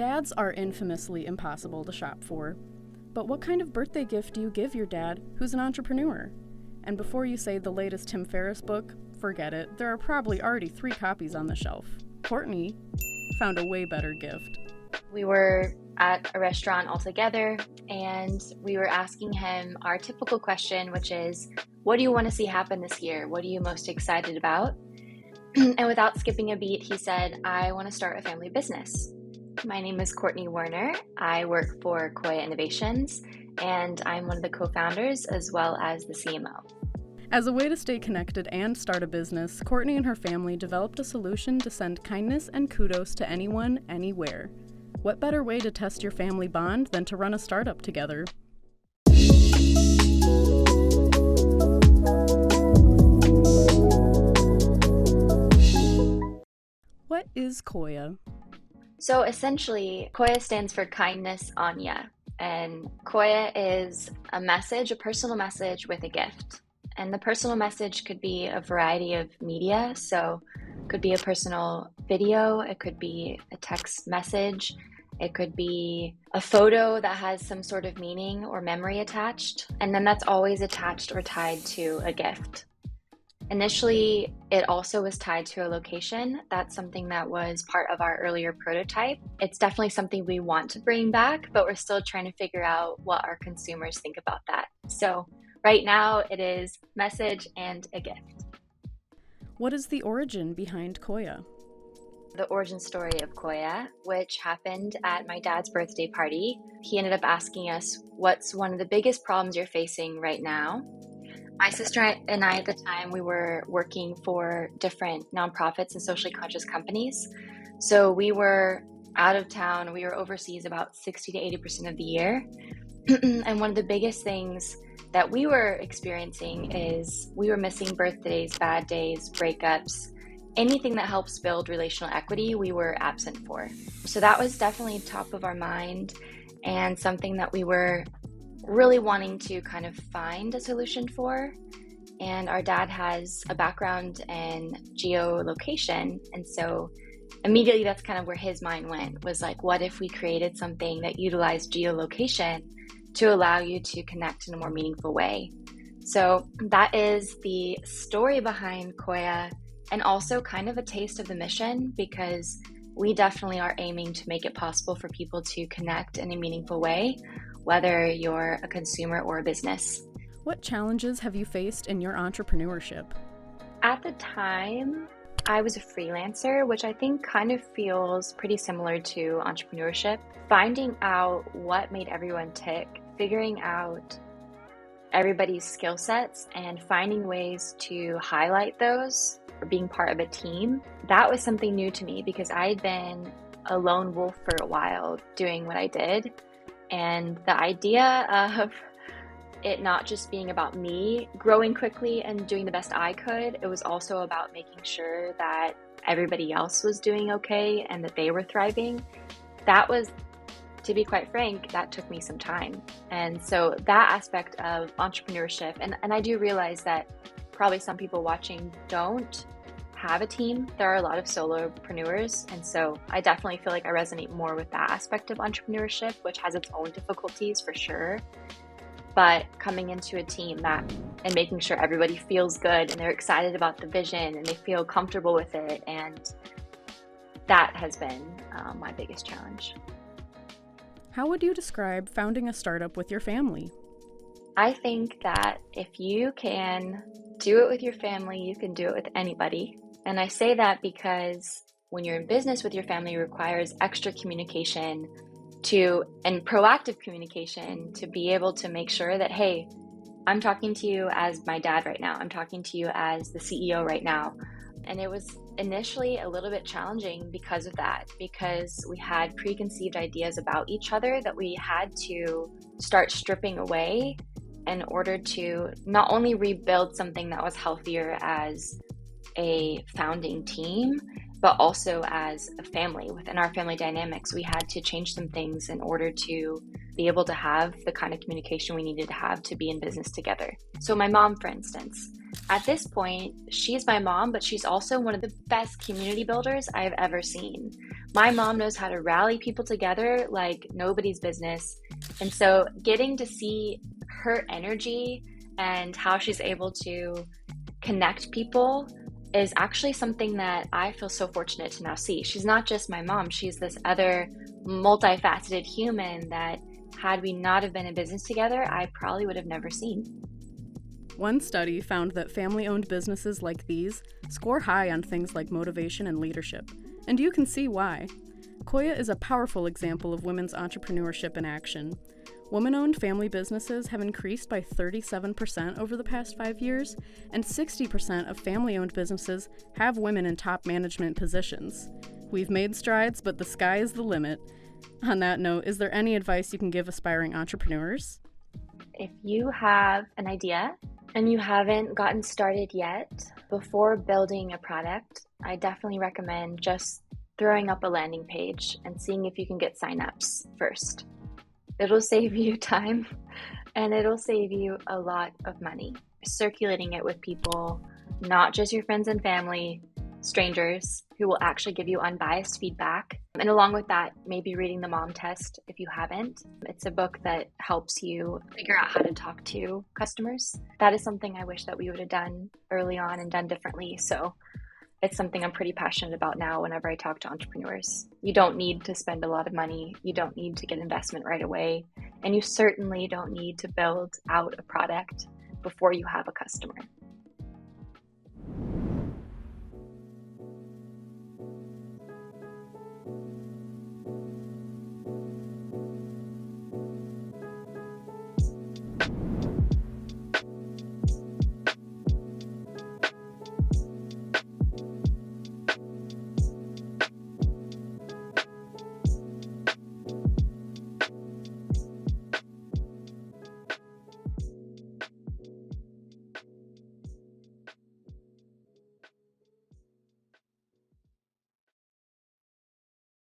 Dads are infamously impossible to shop for. But what kind of birthday gift do you give your dad who's an entrepreneur? And before you say the latest Tim Ferriss book, forget it. There are probably already 3 copies on the shelf. Courtney found a way better gift. We were at a restaurant all together, and we were asking him our typical question, which is, what do you want to see happen this year? What are you most excited about? And without skipping a beat, he said, I want to start a family business. My name is Courtney Werner. I work for KOYA Innovations, and I'm one of the co-founders as well as the CMO. As a way to stay connected and start a business, Courtney and her family developed a solution to send kindness and kudos to anyone, anywhere. What better way to test your family bond than to run a startup together? What is KOYA? So essentially, KOYA stands for Kindness Anya, and KOYA is a personal message with a gift. And the personal message could be a variety of media, so it could be a personal video, it could be a text message, it could be a photo that has some sort of meaning or memory attached, and then that's always attached or tied to a gift. Initially, it also was tied to a location. That's something that was part of our earlier prototype. It's definitely something we want to bring back, but we're still trying to figure out what our consumers think about that. So right now, it is message and a gift. What is the origin behind KOYA? The origin story of KOYA, which happened at my dad's birthday party. He ended up asking us, what's one of the biggest problems you're facing right now? My sister and I at the time, we were working for different nonprofits and socially conscious companies. So we were out of town, we were overseas about 60 to 80% of the year. And one of the biggest things that we were experiencing is we were missing birthdays, bad days, breakups, anything that helps build relational equity, we were absent for. So that was definitely top of our mind and something that we were really wanting to kind of find a solution for. And our dad has a background in geolocation. And so immediately that's kind of where his mind went, was like, what if we created something that utilized geolocation to allow you to connect in a more meaningful way? So that is the story behind KOYA, and also kind of a taste of the mission, because we definitely are aiming to make it possible for people to connect in a meaningful way, whether you're a consumer or a business. What challenges have you faced in your entrepreneurship? At the time, I was a freelancer, which I think kind of feels pretty similar to entrepreneurship. Finding out what made everyone tick, figuring out everybody's skill sets and finding ways to highlight those, or being part of a team, that was something new to me because I had been a lone wolf for a while doing what I did. And the idea of it not just being about me growing quickly and doing the best I could, it was also about making sure that everybody else was doing okay and that they were thriving. That was, to be quite frank, that took me some time. And so that aspect of entrepreneurship, and I do realize that probably some people watching don't have a team. There are a lot of solopreneurs, and so I definitely feel like I resonate more with that aspect of entrepreneurship, which has its own difficulties for sure. But coming into a team and making sure everybody feels good and they're excited about the vision and they feel comfortable with it, and that has been my biggest challenge. How would you describe founding a startup with your family? I think that if you can do it with your family, you can do it with anybody. And I say that because when you're in business with your family, it requires extra communication and proactive communication to be able to make sure that, hey, I'm talking to you as my dad right now. I'm talking to you as the CEO right now. And it was initially a little bit challenging because of that, because we had preconceived ideas about each other that we had to start stripping away in order to not only rebuild something that was healthier as a founding team, but also as a family. Within our family dynamics, we had to change some things in order to be able to have the kind of communication we needed to have to be in business together. So my mom, for instance, at this point, she's my mom, but she's also one of the best community builders I've ever seen. My mom knows how to rally people together like nobody's business. And so getting to see her energy and how she's able to connect people is actually something that I feel so fortunate to now see. She's not just my mom, she's this other multifaceted human that, had we not have been in business together, I probably would have never seen. One study found that family-owned businesses like these score high on things like motivation and leadership. And you can see why. KOYA is a powerful example of women's entrepreneurship in action. Woman-owned family businesses have increased by 37% over the past 5 years, and 60% of family-owned businesses have women in top management positions. We've made strides, but the sky is the limit. On that note, is there any advice you can give aspiring entrepreneurs? If you have an idea and you haven't gotten started yet, before building a product, I definitely recommend just throwing up a landing page and seeing if you can get signups first. It'll save you time and it'll save you a lot of money. Circulating it with people, not just your friends and family, strangers who will actually give you unbiased feedback. And along with that, maybe reading the Mom Test if you haven't. It's a book that helps you figure out how to talk to customers. That is something I wish that we would have done early on and done differently. So it's something I'm pretty passionate about now whenever I talk to entrepreneurs. You don't need to spend a lot of money. You don't need to get investment right away. And you certainly don't need to build out a product before you have a customer.